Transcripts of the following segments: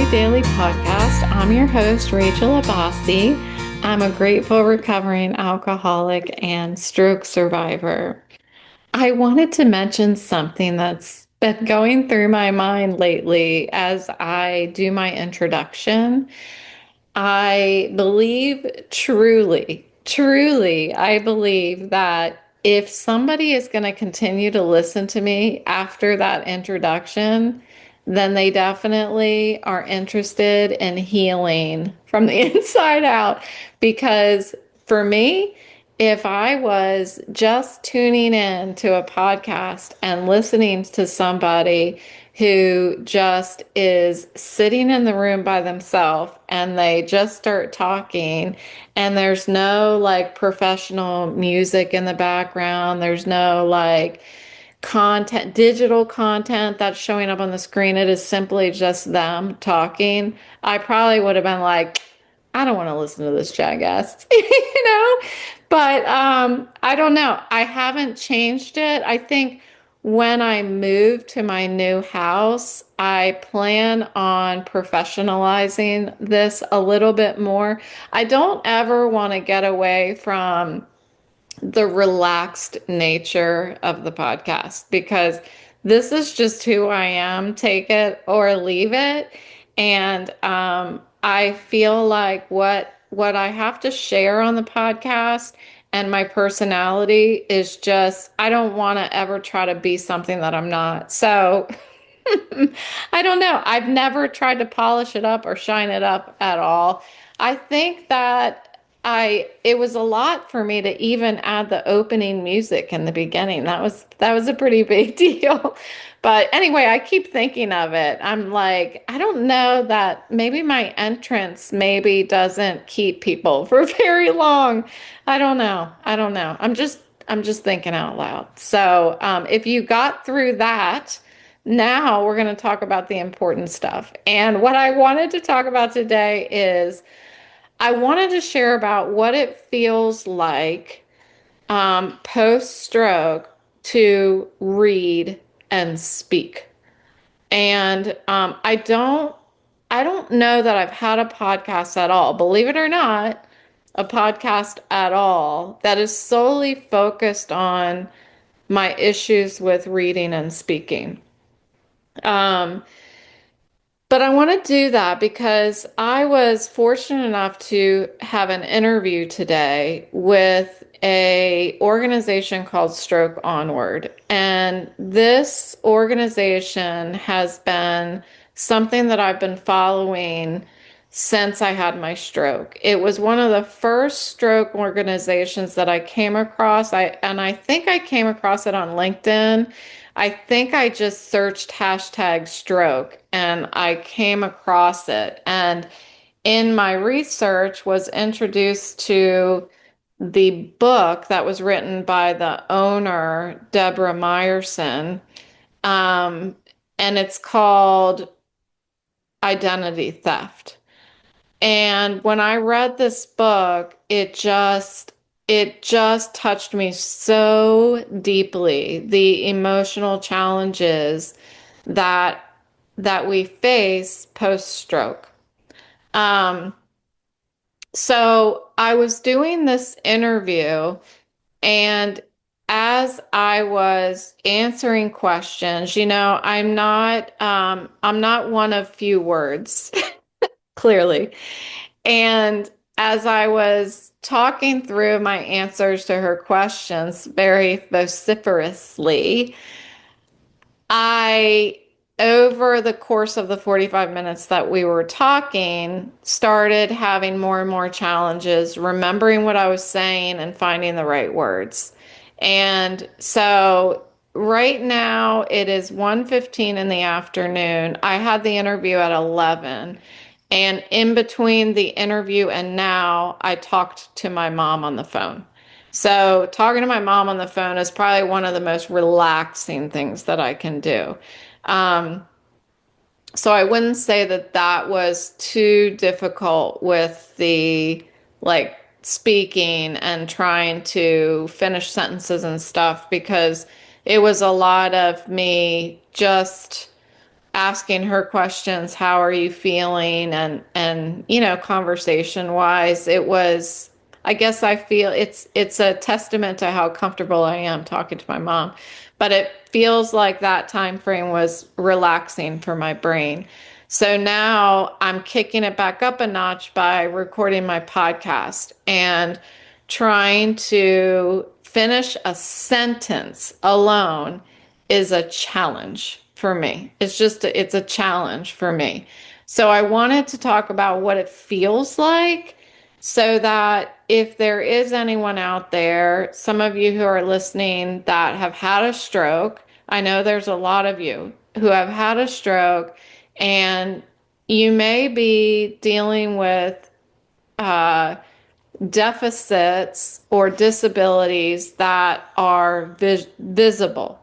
Recovery Daily podcast. I'm your host, Rachel Abbasi. I'm a grateful recovering alcoholic and stroke survivor. I wanted to mention something that's been going through my mind lately as I do my introduction. I believe truly, I believe that if somebody is going to continue to listen to me after that introduction, then they definitely are interested in healing from the inside out. Because for me, if I was just tuning in to a podcast and listening to somebody who just is sitting in the room by themselves and they just start talking and there's no like professional music in the background, there's no like content, digital content that's showing up on the screen, it is simply just them talking, I probably would have been like, I don't want to listen to this jackass, you know? But I don't know. I haven't changed it. I think when I move to my new house, I plan on professionalizing this a little bit more. I don't ever want to get away from the relaxed nature of the podcast because this is just who I am, take it or leave it. And I feel like what I have to share on the podcast and my personality is just, I don't want to ever try to be something that I'm not. So I don't know. I've never tried to polish it up or shine it up at all. I think that it was a lot for me to even add the opening music in the beginning. That was a pretty big deal. But anyway, I keep thinking of it. I'm like, I don't know that maybe my entrance maybe doesn't keep people for very long. I don't know. I don't know. I'm just thinking out loud. So, if you got through that, now we're going to talk about the important stuff. And what I wanted to talk about today is I wanted to share about what it feels like post-stroke to read and speak. And I don't know that I've had a podcast at all, believe it or not, a podcast at all that is solely focused on my issues with reading and speaking. Um, But I want to do that because I was fortunate enough to have an interview today with a organization called Stroke Onward. And this organization has been something that I've been following since I had my stroke. It was one of the first stroke organizations that I came across. I think I came across it on LinkedIn. I think I just searched hashtag stroke and I came across it. And in my research was introduced to the book that was written by the owner, Deborah Meyerson. Um, and it's called Identity Theft. And when I read this book, it just touched me so deeply, the emotional challenges that that we face post-stroke. Um, so I was doing this interview, and as I was answering questions, I'm not one of few words, clearly. And as I was talking through my answers to her questions very vociferously, I, over the course of the 45 minutes that we were talking, started having more and more challenges, remembering what I was saying and finding the right words. And so right now it is 1:15 in the afternoon. I had the interview at 11. And in between the interview and now, I talked to my mom on the phone. So talking to my mom on the phone is probably one of the most relaxing things that I can do. Um, so I wouldn't say that that was too difficult with the like speaking and trying to finish sentences and stuff because it was a lot of me just asking her questions, how are you feeling? And conversation wise, it was, I guess I feel it's a testament to how comfortable I am talking to my mom. But it feels like that time frame was relaxing for my brain. So now I'm kicking it back up a notch by recording my podcast and trying to finish a sentence alone is a challenge for me. It's a challenge for me. So I wanted to talk about what it feels like so that if there is anyone out there, some of you who are listening that have had a stroke, I know there's a lot of you who have had a stroke, and you may be dealing with uh, deficits or disabilities that are visible.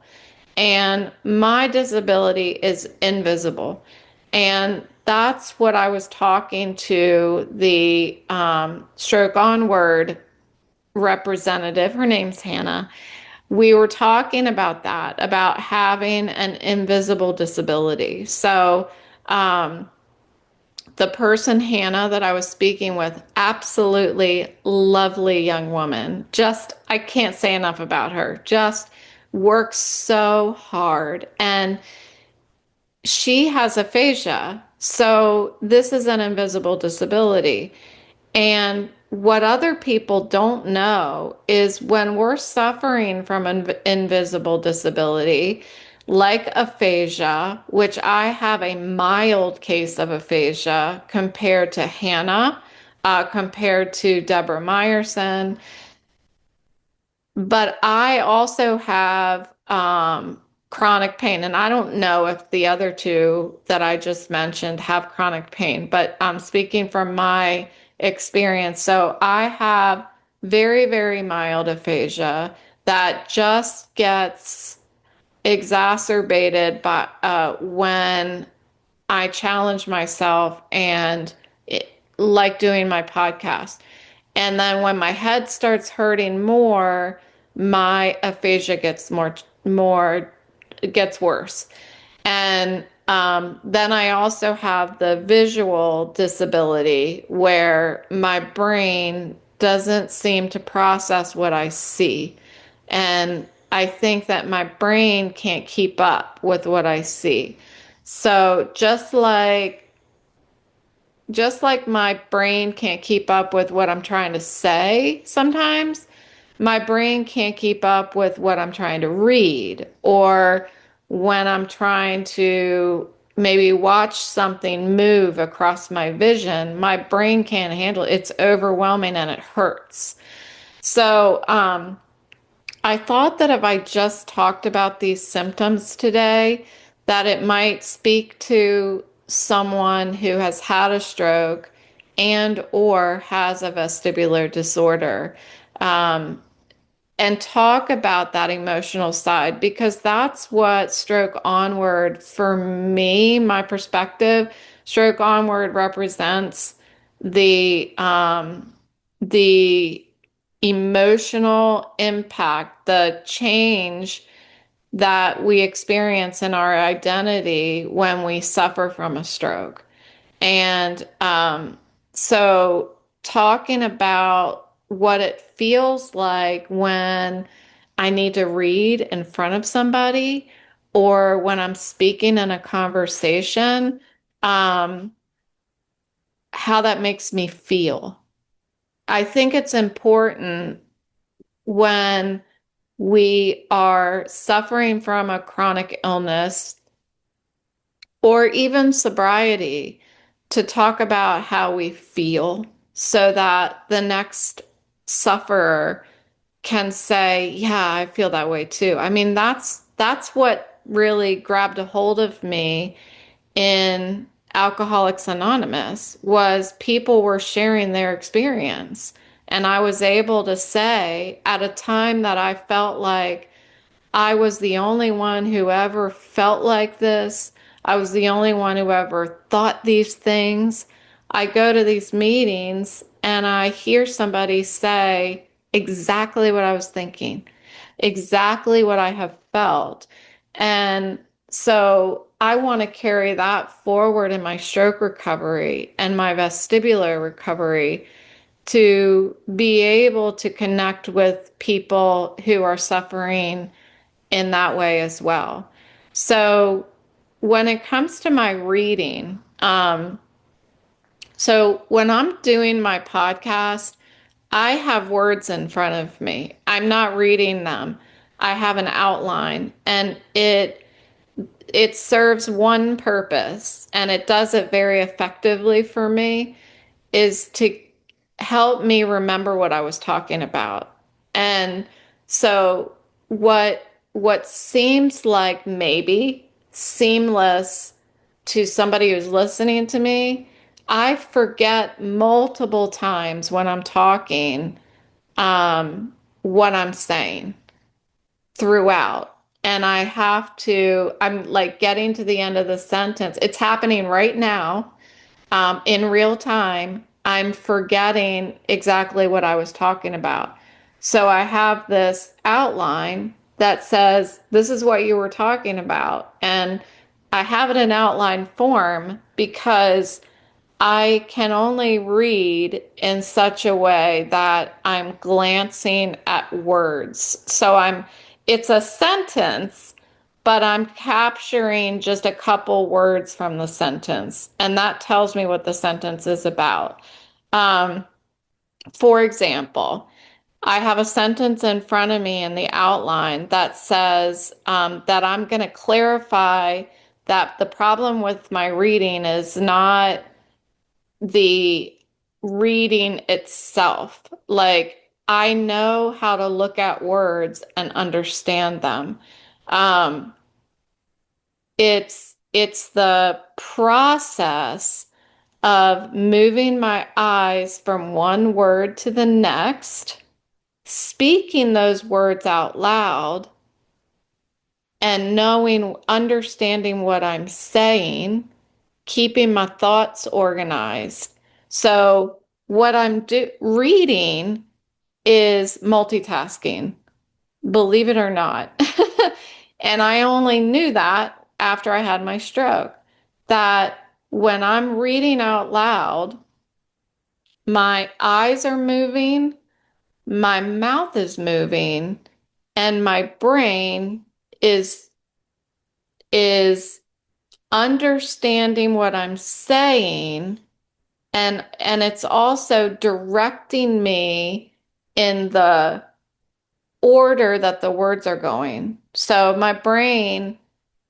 And my disability is invisible. And that's what I was talking to the Stroke Onward representative. Her name's Hannah. We were talking about that, about having an invisible disability. So, um, the person, Hannah, that I was speaking with, absolutely lovely young woman. Just, I can't say enough about her. Just works so hard. And she has aphasia. So this is an invisible disability. And what other people don't know is when we're suffering from an invisible disability, like aphasia, which I have a mild case of aphasia compared to Hannah, compared to Deborah Meyerson, but I also have chronic pain, and I don't know if the other two that I just mentioned have chronic pain, but I'm speaking from my experience. So I have very, very mild aphasia that just gets exacerbated by when I challenge myself and like doing my podcast. And then when my head starts hurting more, my aphasia more gets worse. And then I also have the visual disability where my brain doesn't seem to process what I see. And I think that my brain can't keep up with what I see. So just like my brain can't keep up with what I'm trying to say sometimes, my brain can't keep up with what I'm trying to read, or when I'm trying to maybe watch something move across my vision, my brain can't handle it. It's overwhelming and it hurts. So, I thought that if I just talked about these symptoms today, that it might speak to someone who has had a stroke and or has a vestibular disorder. Um, and talk about that emotional side, because that's what Stroke Onward, for me, my perspective, Stroke Onward represents the emotional impact, the change that we experience in our identity when we suffer from a stroke. And so talking about what it feels like when I need to read in front of somebody or when I'm speaking in a conversation, um, how that makes me feel. I think it's important when we are suffering from a chronic illness or even sobriety to talk about how we feel so that the next sufferer can say, yeah, I feel that way too. I mean, that's what really grabbed a hold of me in Alcoholics Anonymous was people were sharing their experience. And I was able to say at a time that I felt like I was the only one who ever felt like this. I was the only one who ever thought these things. I go to these meetings and I hear somebody say exactly what I was thinking, exactly what I have felt. And So I want to carry that forward in my stroke recovery and my vestibular recovery to be able to connect with people who are suffering in that way as well. So when it comes to my reading, so when I'm doing my podcast, I have words in front of me. I'm not reading them. I have an outline and it serves one purpose and it does it very effectively for me is to help me remember what I was talking about. And so what seems like maybe seamless to somebody who's listening to me, I forget multiple times when I'm talking what I'm saying throughout. And I'm like getting to the end of the sentence. It's happening right now, in real time. I'm forgetting exactly what I was talking about. So I have this outline that says, this is what you were talking about. And I have it in outline form because I can only read in such a way that I'm glancing at words. It's a sentence, but I'm capturing just a couple words from the sentence, and that tells me what the sentence is about. Um, for example, I have a sentence in front of me in the outline that says that I'm going to clarify that the problem with my reading is not the reading itself. Like, I know how to look at words and understand them. Um, it's the process of moving my eyes from one word to the next, speaking those words out loud, and understanding what I'm saying, keeping my thoughts organized. So what reading is multitasking, believe it or not. And I only knew that after I had my stroke, that when I'm reading out loud, my eyes are moving, my mouth is moving, and my brain is is understanding what I'm saying, and it's also directing me in the order that the words are going. So my brain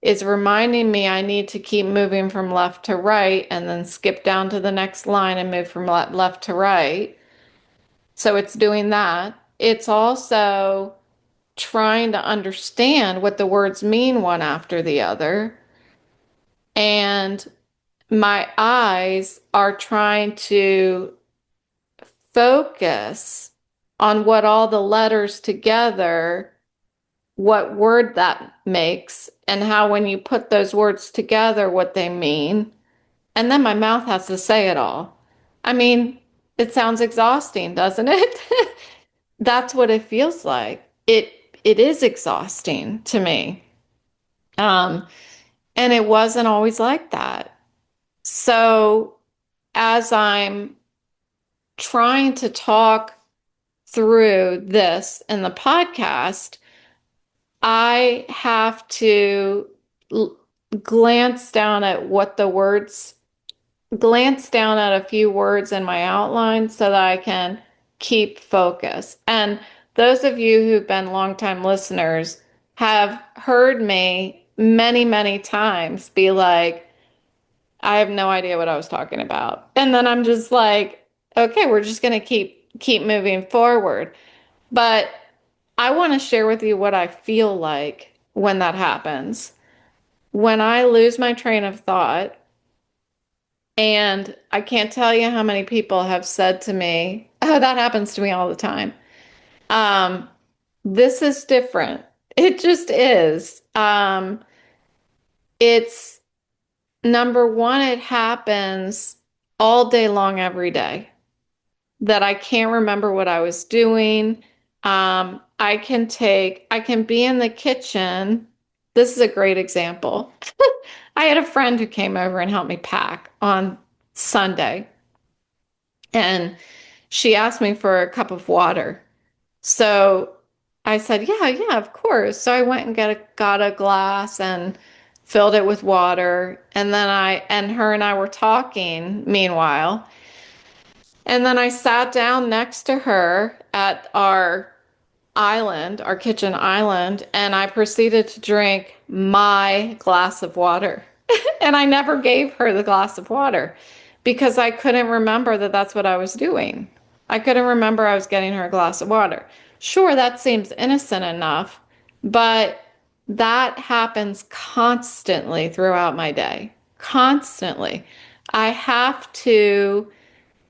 is reminding me I need to keep moving from left to right and then skip down to the next line and move from left to right. So it's doing that. It's also trying to understand what the words mean one after the other. And my eyes are trying to focus on what all the letters together, what word that makes, and how when you put those words together, what they mean. And then my mouth has to say it all. I mean, it sounds exhausting, doesn't it? That's what it feels like. It is exhausting to me. Um, and it wasn't always like that. So as I'm trying to talk through this in the podcast, I have to glance down at glance down at a few words in my outline so that I can keep focus. And those of you who've been longtime listeners have heard me many, many times be like, I have no idea what I was talking about. And then I'm just like, okay, we're just going to keep moving forward. But I want to share with you what I feel like when that happens. When I lose my train of thought, and I can't tell you how many people have said to me, oh, that happens to me all the time. Um, this is different. It just is. It's number one, it happens all day long, every day, that I can't remember what I was doing. I can be in the kitchen. this is a great example. I had a friend who came over and helped me pack on Sunday, and she asked me for a cup of water. So I said, yeah, yeah, of course. So I went and got a glass and filled it with water. And then her and I were talking meanwhile. And then I sat down next to her at our island, our kitchen island, and I proceeded to drink my glass of water. And I never gave her the glass of water because I couldn't remember that that's what I was doing. I couldn't remember I was getting her a glass of water. Sure, that seems innocent enough, but that happens constantly throughout my day. Constantly. I have to,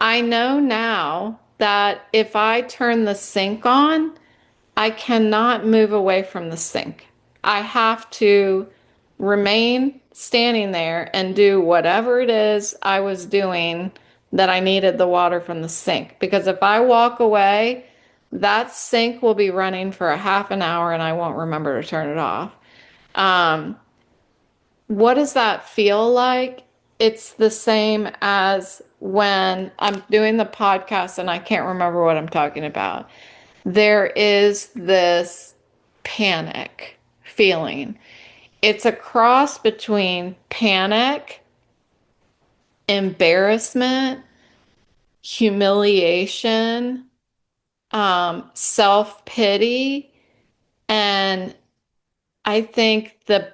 I know now that if I turn the sink on, I cannot move away from the sink. I have to remain standing there and do whatever it is I was doing that I needed the water from the sink. Because if I walk away, that sink will be running for a half an hour and I won't remember to turn it off. Um, what does that feel like? It's the same as when I'm doing the podcast and I can't remember what I'm talking about. There is this panic feeling. It's a cross between panic, embarrassment, humiliation, self-pity, and I think the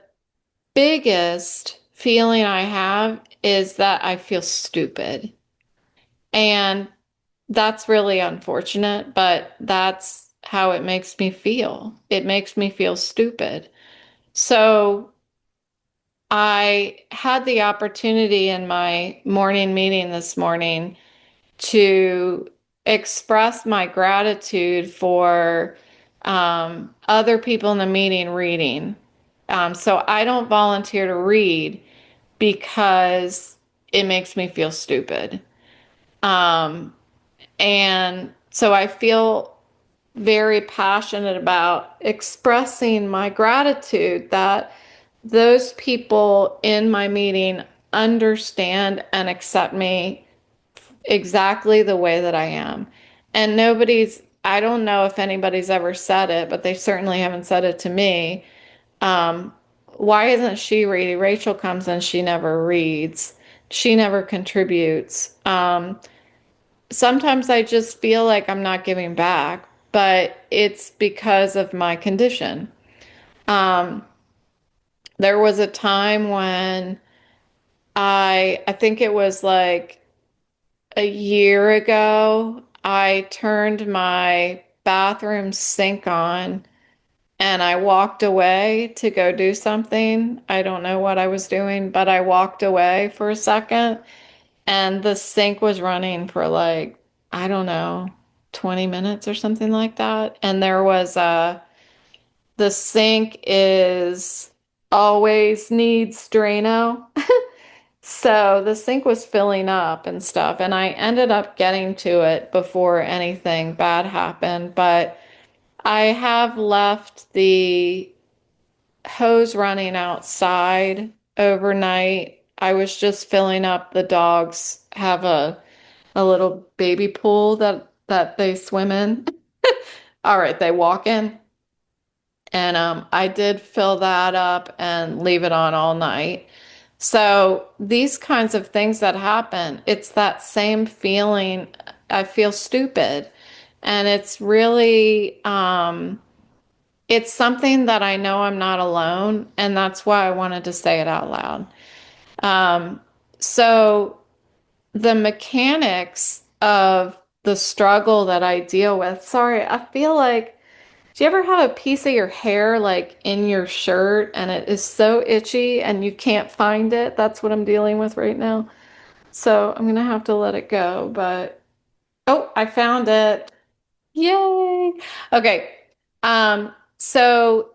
biggest feeling I have is that I feel stupid. And that's really unfortunate, but that's how it makes me feel. It makes me feel stupid. So I had the opportunity in my morning meeting this morning to express my gratitude for other people in the meeting reading. So I don't volunteer to read because it makes me feel stupid. Um, and so I feel very passionate about expressing my gratitude that those people in my meeting understand and accept me exactly the way that I am. And I don't know if anybody's ever said it, but they certainly haven't said it to me. Um, why isn't she reading? Rachel comes and she never reads. She never contributes. Sometimes I just feel like I'm not giving back, but it's because of my condition. Um, there was a time when I think it was like a year ago, I turned my bathroom sink on and I walked away to go do something. I don't know what I was doing, but I walked away for a second and the sink was running for like, I don't know, 20 minutes or something like that. And the sink is always needs Drano. So the sink was filling up and stuff, and I ended up getting to it before anything bad happened. But I have left the hose running outside overnight. I was just filling up. The dogs have a little baby pool that they swim in. All right, they walk in. And I did fill that up and leave it on all night. So these kinds of things that happen, it's that same feeling. I feel stupid. And it's really, it's something that I know I'm not alone. And that's why I wanted to say it out loud. Um, so the mechanics of the struggle that I deal with, sorry, I feel like, do you ever have a piece of your hair like in your shirt and it is so itchy and you can't find it? That's what I'm dealing with right now. So I'm gonna have to let it go, but oh, I found it. Yay. Okay. So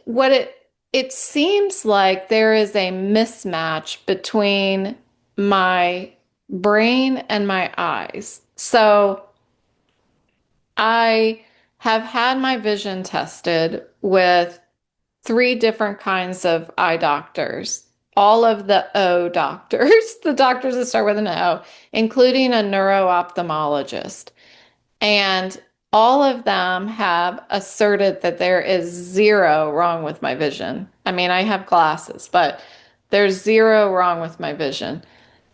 what it seems like there is a mismatch between my brain and my eyes. So I have had my vision tested with three different kinds of eye doctors, all of the O doctors, the doctors that start with an O, including a neuro-ophthalmologist. And all of them have asserted that there is zero wrong with my vision. I mean, I have glasses, but there's zero wrong with my vision,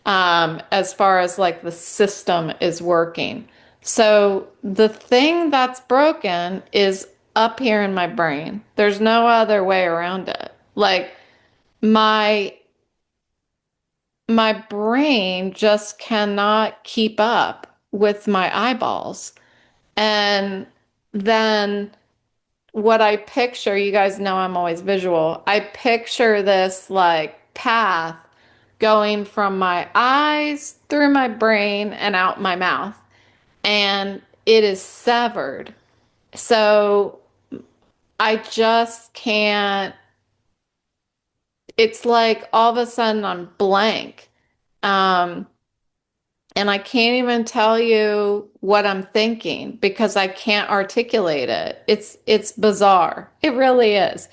as far as like the system is working. So the thing that's broken is up here in my brain. There's no other way around it. Like my my brain just cannot keep up with my eyeballs. And then what I picture, you guys know I'm always visual. I picture this like path going from my eyes through my brain and out my mouth. And it is severed. So I just can't, it's like all of a sudden I'm blank. Um, and I can't even tell you what I'm thinking because I can't articulate it. It's bizarre. It really is.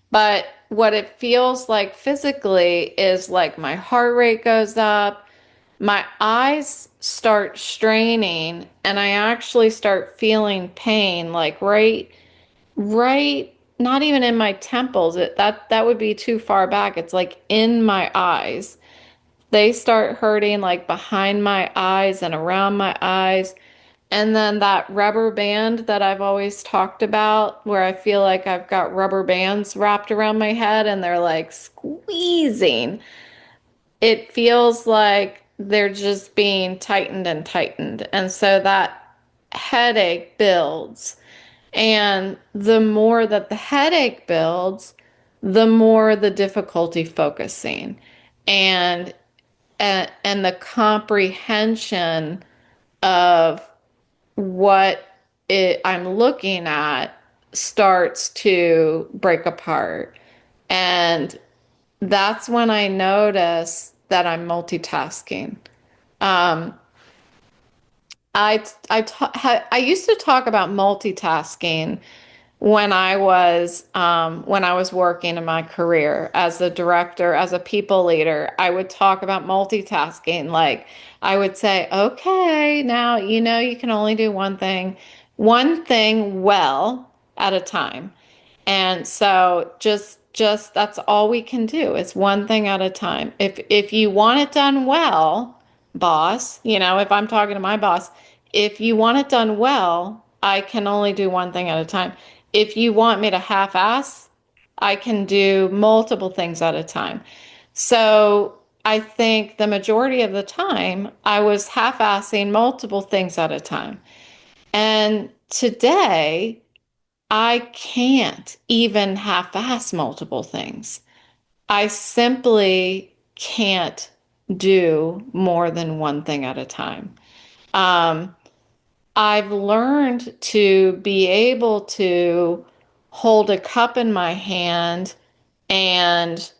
But what it feels like physically is like my heart rate goes up, my eyes start straining, and I actually start feeling pain like right not even in my temples. That would be too far back. It's like in my eyes. They start hurting like behind my eyes and around my eyes. And then that rubber band that I've always talked about, where I feel like I've got rubber bands wrapped around my head and they're like squeezing. It feels like they're just being tightened and tightened. And so that headache builds. And the more that the headache builds, the more the difficulty focusing. And and the comprehension of I'm looking at starts to break apart. And that's when I notice that I'm multitasking. Um, I used to talk about multitasking when I was working in my career as a director, as a people leader. I would talk about multitasking. Like I would say, okay, now you know you can only do one thing well at a time. And so just that's all we can do is one thing at a time. If you want it done well, boss, you know, if I'm talking to my boss, if you want it done well, I can only do one thing at a time. If you want me to half-ass, I can do multiple things at a time. So I think the majority of the time I was half-assing multiple things at a time. And today, I can't even half-ass multiple things. I simply can't do more than one thing at a time. Um, I've learned to be able to hold a cup in my hand and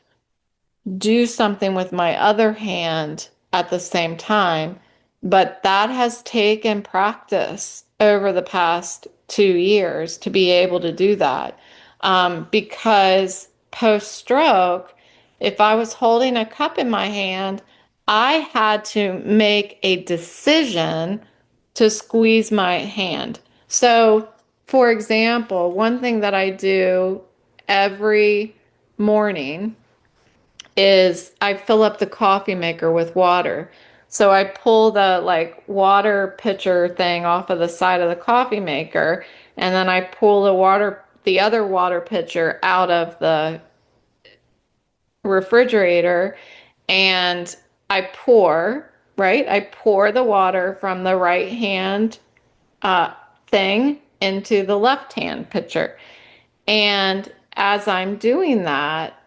do something with my other hand at the same time. But that has taken practice over the past 2 years to be able to do that. Because post stroke, if I was holding a cup in my hand, I had to make a decision to squeeze my hand. So, for example, one thing that I do every morning is I fill up the coffee maker with water. So I pull the like water pitcher thing off of the side of the coffee maker, and then I pull the other water pitcher out of the refrigerator, and I pour, right? I pour the water from the right hand uh, thing into the left hand pitcher. And as I'm doing that,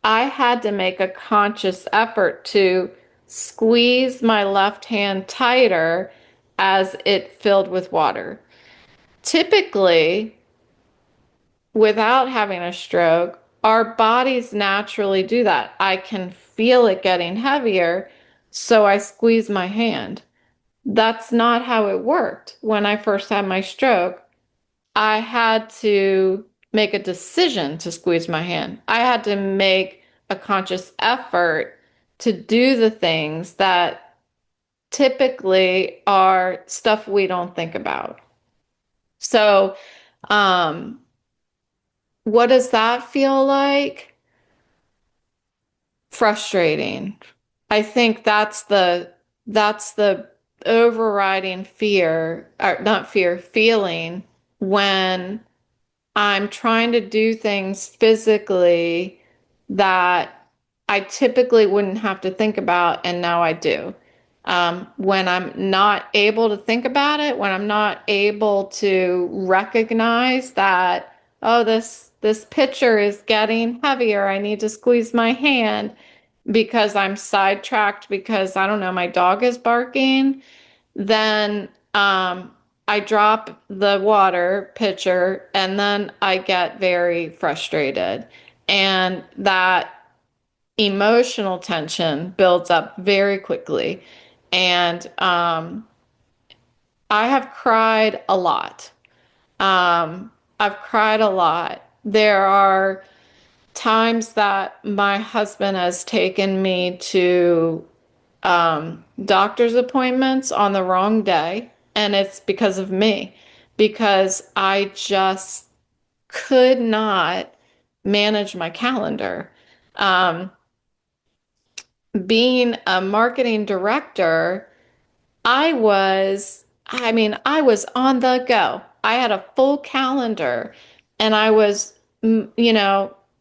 I had to make a conscious effort to squeeze my left hand tighter as it filled with water. Typically, without having a stroke, our bodies naturally do that. I can feel it getting heavier, so I squeeze my hand. That's not how it worked when I first had my stroke. I had to make a decision to squeeze my hand. I had to make a conscious effort to do the things that typically are stuff we don't think about. So, um, what does that feel like? Frustrating. I think that's the overriding fear, or not fear, feeling when I'm trying to do things physically that I typically wouldn't have to think about, and now I do. When I'm not able to think about it, when I'm not able to recognize that, oh, this pitcher is getting heavier, I need to squeeze my hand because I'm sidetracked because I don't know, my dog is barking, then I drop the water pitcher and then I get very frustrated. And that emotional tension builds up very quickly. And I have cried a lot. I've cried a lot. There are times that my husband has taken me to doctor's appointments on the wrong day, and it's because of me, because I just could not manage my calendar. Um, Being a marketing director, I was on the go. I had a full calendar and I was,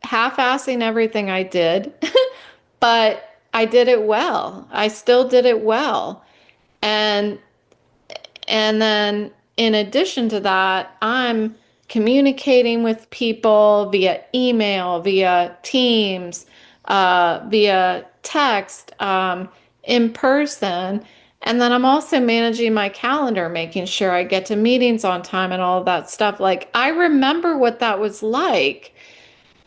half-assing everything I did, but I did it well. I still did it well. And and then in addition to that, I'm communicating with people via email, via Teams, via text, in person. And then I'm also managing my calendar, making sure I get to meetings on time and all of that stuff. Like, I remember what that was like,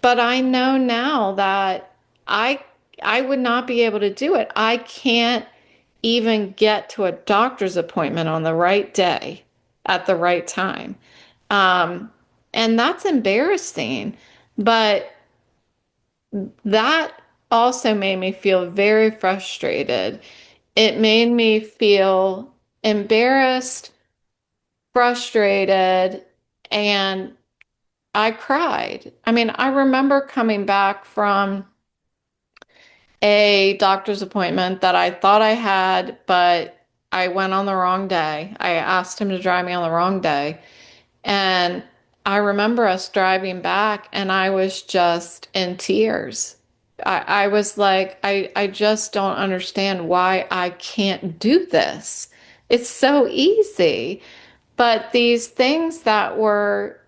but I know now that I I would not be able to do it. I can't even get to a doctor's appointment on the right day at the right time. Um, and that's embarrassing. But that also made me feel very frustrated. It made me feel embarrassed, frustrated, and I cried. I mean, I remember coming back from a doctor's appointment that I thought I had, but I went on the wrong day. I asked him to drive me on the wrong day. And I remember us driving back and I was just in tears. I was like, I just don't understand why I can't do this. It's so easy. But these things that were,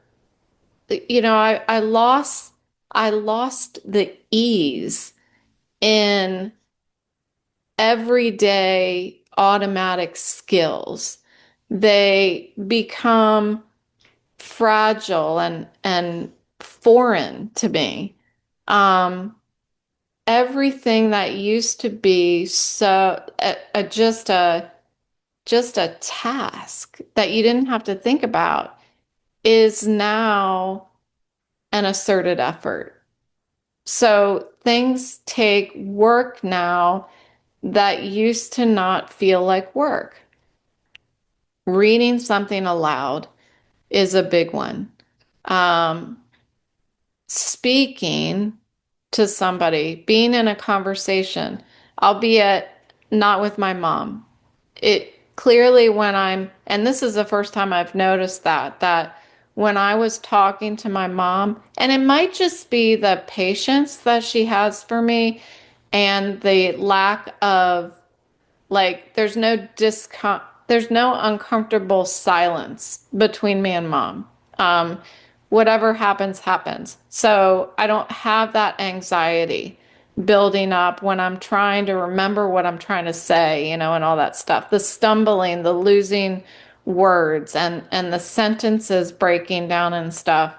I lost the ease in everyday automatic skills. They become fragile and foreign to me. Um, Everything that used to be so just a task that you didn't have to think about is now an asserted effort. So things take work now that used to not feel like work. Reading something aloud is a big one. Um, Speaking to somebody, being in a conversation, albeit not with my mom. It clearly and this is the first time I've noticed that when I was talking to my mom, and it might just be the patience that she has for me and the lack of, like, there's no uncomfortable silence between me and mom. Um, Whatever happens, happens. So I don't have that anxiety building up when I'm trying to remember what I'm trying to say, and all that stuff. The stumbling, the losing words and the sentences breaking down and stuff.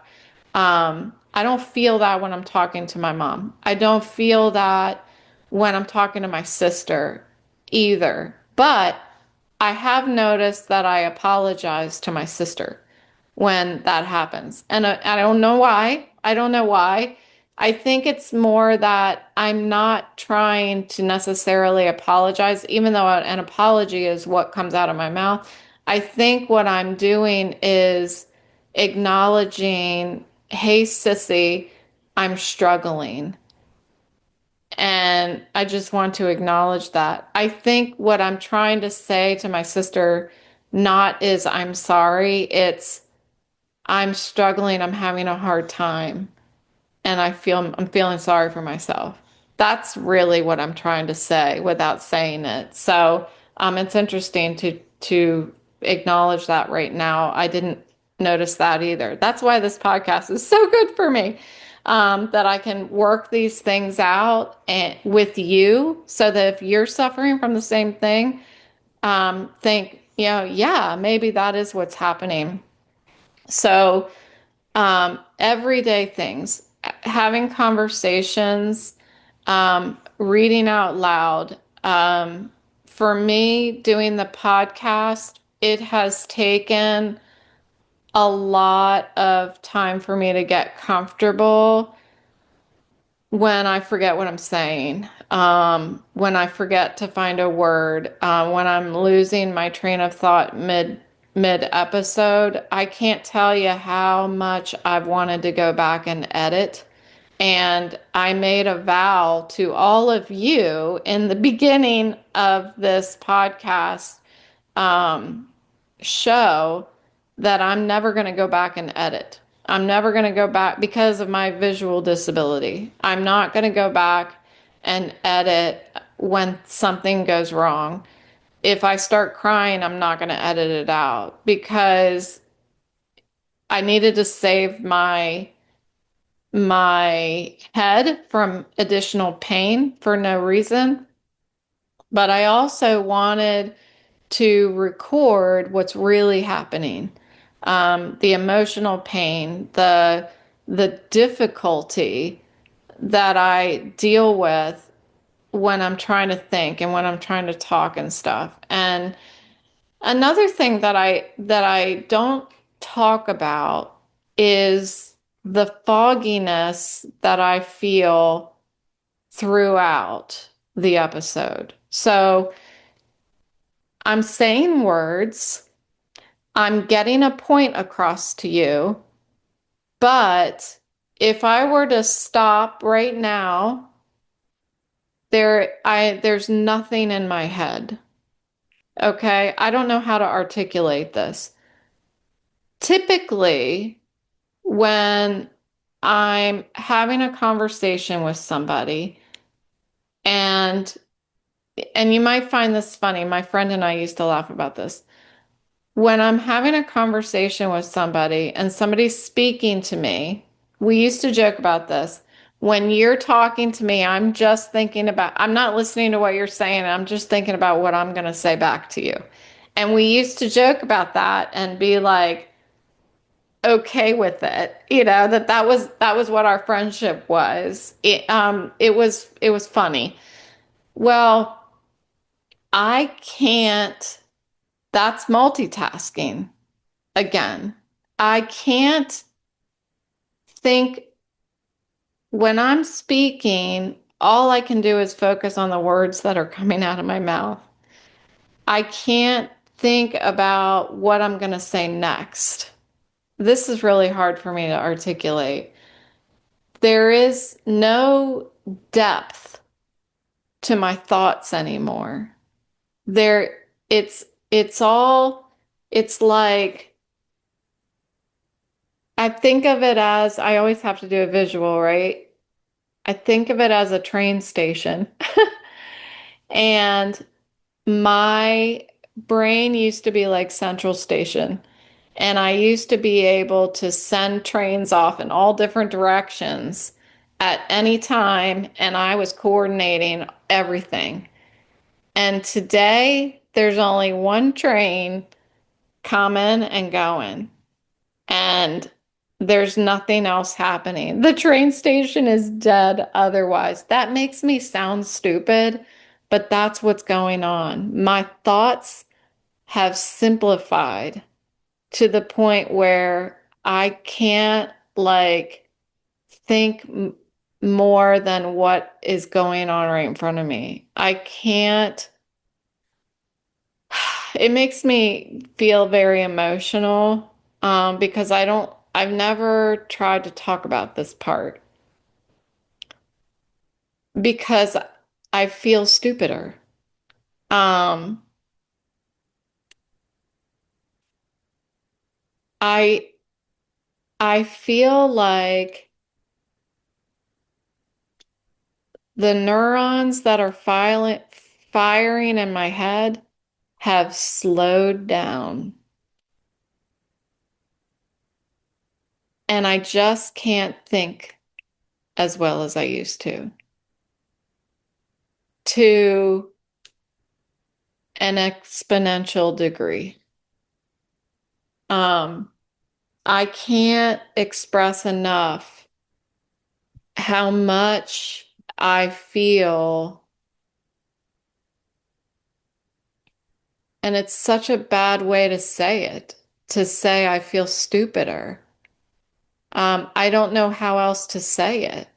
I don't feel that when I'm talking to my mom. I don't feel that when I'm talking to my sister either. But I have noticed that I apologize to my sister. when that happens. And I don't know why. I don't know why. I think it's more that I'm not trying to necessarily apologize, even though an apology is what comes out of my mouth. I think what I'm doing is acknowledging, hey, sissy, I'm struggling. And I just want to acknowledge that. I think what I'm trying to say to my sister, not is I'm sorry, it's I'm struggling, I'm having a hard time, and I'm feeling sorry for myself. That's really what I'm trying to say without saying it. So, it's interesting to acknowledge that right now. I didn't notice that either. That's why this podcast is so good for me. That I can work these things out with you, so that if you're suffering from the same thing, think, yeah, maybe that is what's happening. So, everyday things, having conversations, reading out loud. For me, doing the podcast, it has taken a lot of time for me to get comfortable when I forget what I'm saying, when I forget to find a word, when I'm losing my train of thought mid episode. I can't tell you how much I've wanted to go back and edit. And I made a vow to all of you in the beginning of this podcast um, show that I'm never going to go back and edit. I'm never going to go back because of my visual disability. I'm not going to go back and edit when something goes wrong. If I start crying, I'm not going to edit it out because I needed to save my head from additional pain for no reason. But I also wanted to record what's really happening, the emotional pain, the difficulty that I deal with when I'm trying to think and when I'm trying to talk and stuff. And another thing that I don't talk about is the fogginess that I feel throughout the episode. So I'm saying words, I'm getting a point across to you, but if I were to stop right now, there's nothing in my head. Okay? I don't know how to articulate this. Typically, when I'm having a conversation with somebody, and you might find this funny. My friend and I used to laugh about this. When I'm having a conversation with somebody and somebody's speaking to me, we used to joke about this. When you're talking to me, I'm not listening to what you're saying. I'm just thinking about what I'm going to say back to you. And we used to joke about that and be like, okay with it, that was what our friendship was. It was funny. Well, I can't, that's multitasking again. I can't think when I'm speaking, all I can do is focus on the words that are coming out of my mouth. I can't think about what I'm going to say next. This is really hard for me to articulate. There is no depth to my thoughts anymore. There, it's like, I think of it as, I always have to do a visual, right? I think of it as a train station. And my brain used to be like Central Station. And I used to be able to send trains off in all different directions at any time, and I was coordinating everything. And today, there's only one train coming and going, and there's nothing else happening. The train station is dead otherwise. That makes me sound stupid, but that's what's going on. My thoughts have simplified to the point where I can't like think more than what is going on right in front of me. I can't, it makes me feel very emotional because I've never tried to talk about this part because I feel stupider. Um, I I feel like the neurons that are firing in my head have slowed down, and I just can't think as well as I used to an exponential degree. Um, I can't express enough how much I feel, and it's such a bad way to say it, to say I feel stupider. I don't know how else to say it.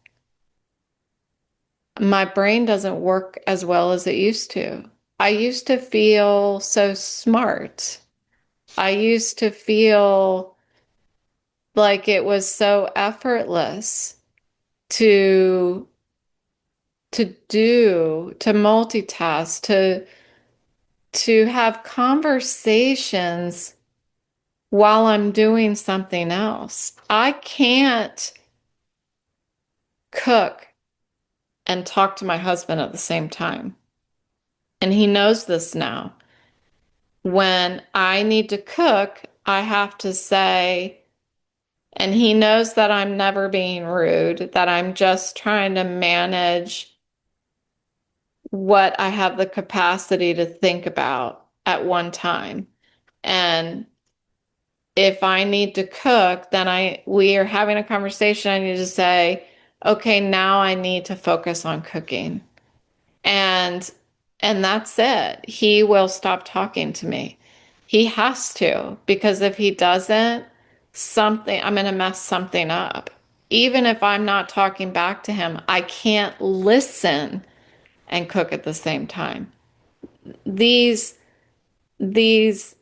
My brain doesn't work as well as it used to. I used to feel so smart. I used to feel like it was so effortless to to multitask, to have conversations while I'm doing something else. I can't cook and talk to my husband at the same time. And he knows this now. When I need to cook, I have to say, and he knows that I'm never being rude, that I'm just trying to manage what I have the capacity to think about at one time. And if I need to cook, then we are having a conversation. I need to say, okay, now I need to focus on cooking. And and that's it. He will stop talking to me. He has to, because if he doesn't, I'm going to mess something up. Even if I'm not talking back to him, I can't listen and cook at the same time. These these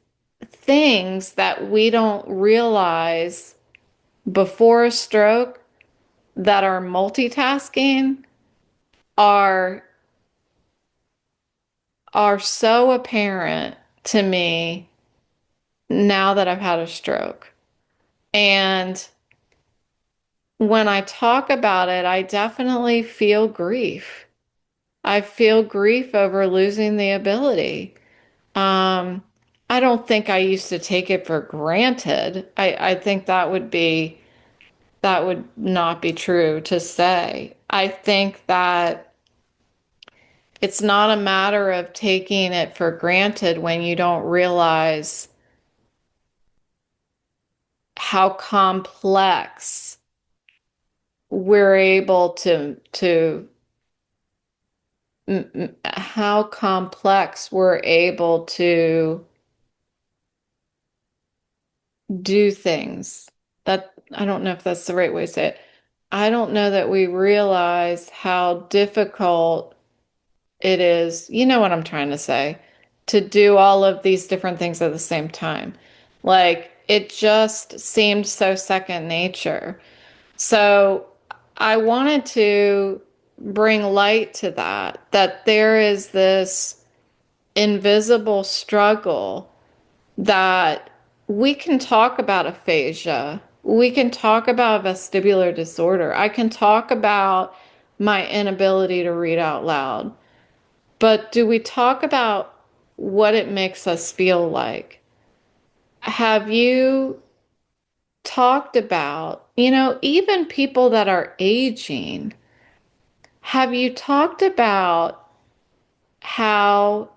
things that we don't realize before a stroke that are multitasking are are so apparent to me now that I've had a stroke. And when I talk about it, I definitely feel grief. I feel grief over losing the ability. Um, I don't think I used to take it for granted. I think that would not be true to say. I think that it's not a matter of taking it for granted when you don't realize how complex we're able how complex we're able to do things. That I don't know if that's the right way to say it. I don't know that we realize how difficult it is, you know what I'm trying to say, to do all of these different things at the same time. Like it just seemed so second nature. So I wanted to bring light to that there is this invisible struggle that we can talk about aphasia. We can talk about vestibular disorder. I can talk about my inability to read out loud. But do we talk about what it makes us feel like? Have you talked about, even people that are aging, have you talked about how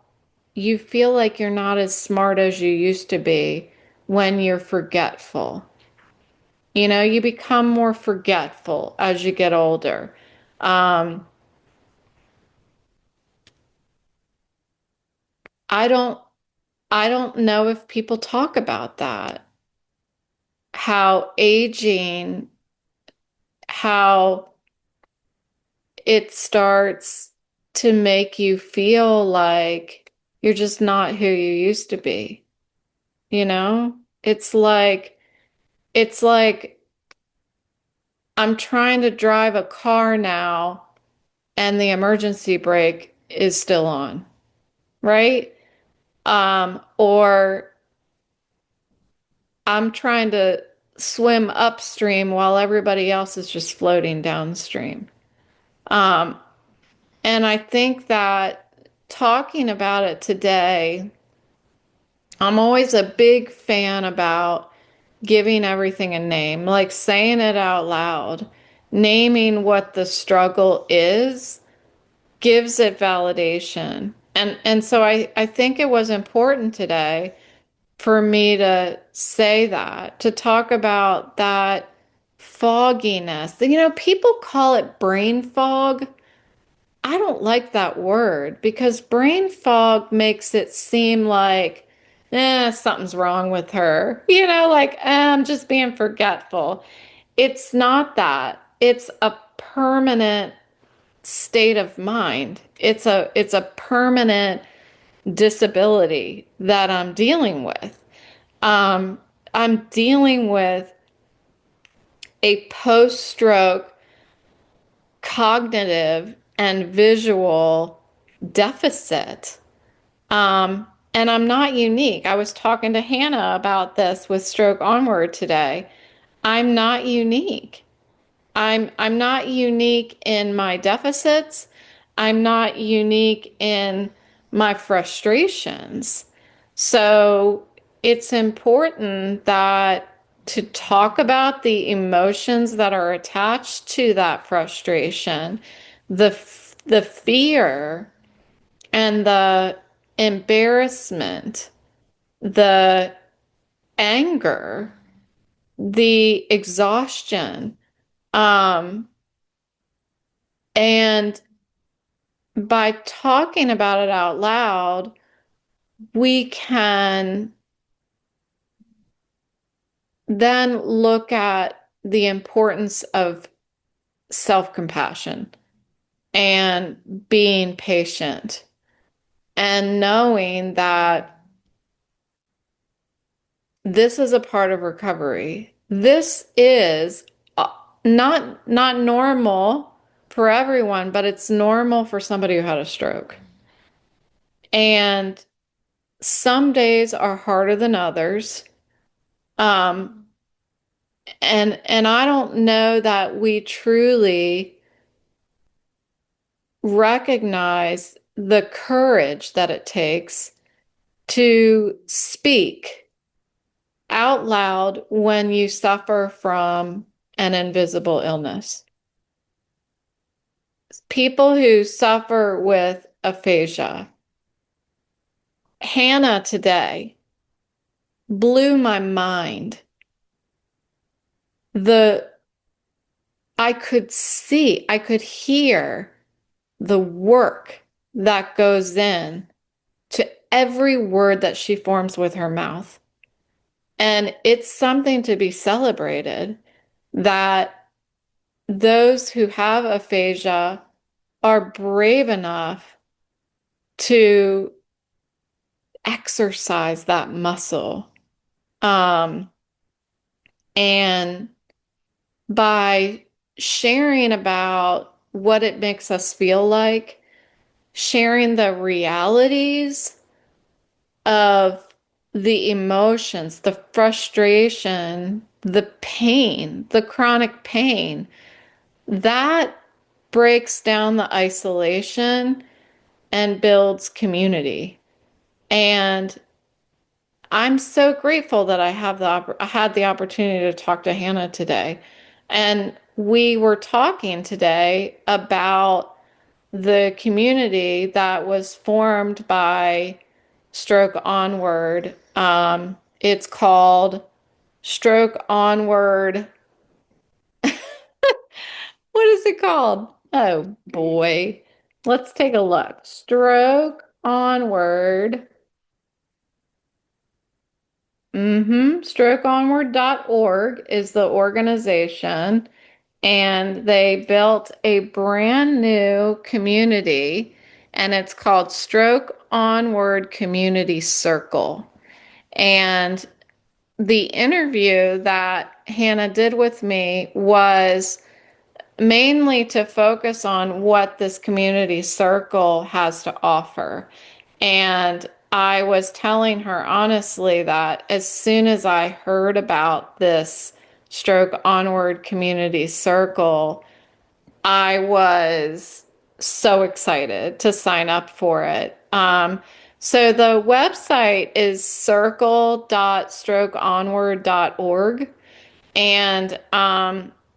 you feel like you're not as smart as you used to be when you're forgetful? You become more forgetful as you get older. Um, I don't, I don't know if people talk about that. how aging, how it starts to make you feel like you're just not who you used to be. You know? It's like I'm trying to drive a car now and the emergency brake is still on, right? Or I'm trying to swim upstream while everybody else is just floating downstream. Um, and I think that talking about it today, I'm always a big fan about giving everything a name, like saying it out loud, naming what the struggle is gives it validation. And so I think it was important today for me to say that, to talk about that fogginess. You know, people call it brain fog. I don't like that word because brain fog makes it seem like, something's wrong with her. You know, like, I'm just being forgetful. It's not that. It's a permanent state of mind. It's a permanent disability that I'm dealing with. Um, I'm dealing with a post-stroke cognitive and visual deficit. And I'm not unique. I was talking to Hannah about this with Stroke Onward today. I'm not unique. I'm not unique in my deficits. I'm not unique in my frustrations. So it's important that to talk about the emotions that are attached to that frustration, the fear and the embarrassment, the anger, the exhaustion. Um, and by talking about it out loud, we can then look at the importance of self-compassion and being patient and knowing that this is a part of recovery. This is not normal for everyone, but it's normal for somebody who had a stroke. And some days are harder than others. Um, and I don't know that we truly recognize the courage that it takes to speak out loud when you suffer from an invisible illness. People who suffer with aphasia. Hannah today blew my mind. The I could see, I could hear the work that goes in to every word that she forms with her mouth. And it's something to be celebrated that those who have aphasia are brave enough to exercise that muscle. Um, and by sharing about what it makes us feel like, sharing the realities of the emotions, the frustration, the pain, the chronic pain, that breaks down the isolation and builds community. And I'm so grateful that I had the opportunity to talk to Hannah today. And we were talking today about the community that was formed by Stroke Onward. It's called Stroke Onward. What is it called? Oh boy. Let's take a look. Stroke Onward Strokeonward.org is the organization, and they built a brand new community, and it's called Stroke Onward Community Circle. And the interview that Hannah did with me was mainly to focus on what this community circle has to offer. And I was telling her honestly that as soon as I heard about this Stroke Onward Community Circle, I was so excited to sign up for it. So the website is circle.strokeonward.org, and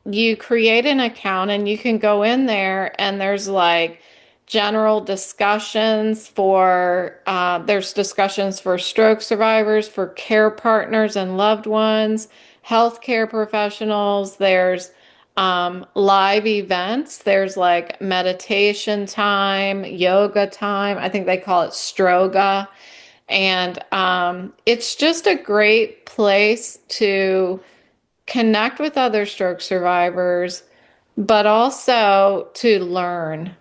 you create an account and you can go in there, and there's like general discussions for there's discussions for stroke survivors, for care partners and loved ones, healthcare professionals. There's live events. There's like meditation time, yoga time. I think they call it stroga. And it's just a great place to connect with other stroke survivors, but also to learn.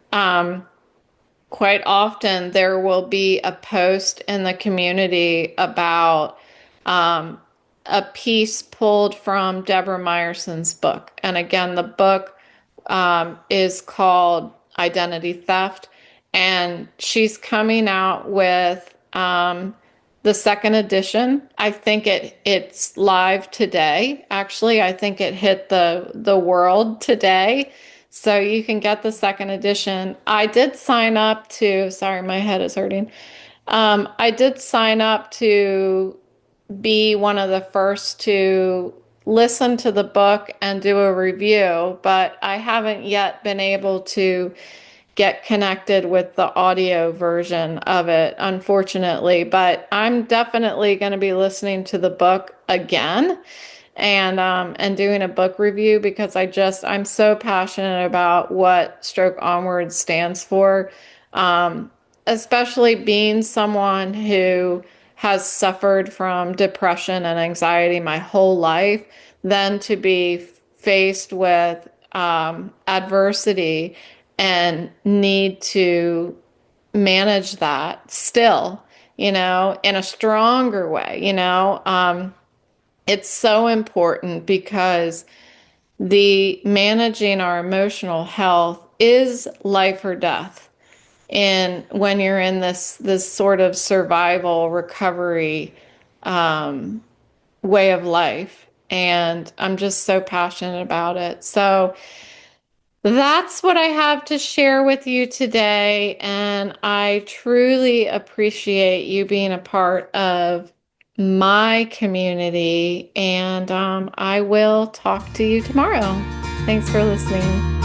Quite often, there will be a post in the community about um, a piece pulled from Deborah Meyerson's book. And again, the book is called Identity Theft. And she's coming out with the second edition. I think it's live today. Actually, I think it hit the world today. So you can get the second edition. I did sign up to, sorry, my head is hurting. I did sign up to be one of the first to listen to the book and do a review, but I haven't yet been able to get connected with the audio version of it, unfortunately. But I'm definitely going to be listening to the book again and doing a book review, because I'm so passionate about what Stroke Onward stands for, especially being someone who has suffered from depression and anxiety my whole life, then to be faced with adversity and need to manage that still, in a stronger way, it's so important, because the managing our emotional health is life or death. And when you're in this sort of survival recovery way of life, and I'm just so passionate about it. So that's what I have to share with you today, and I truly appreciate you being a part of my community, and I will talk to you tomorrow. Thanks for listening.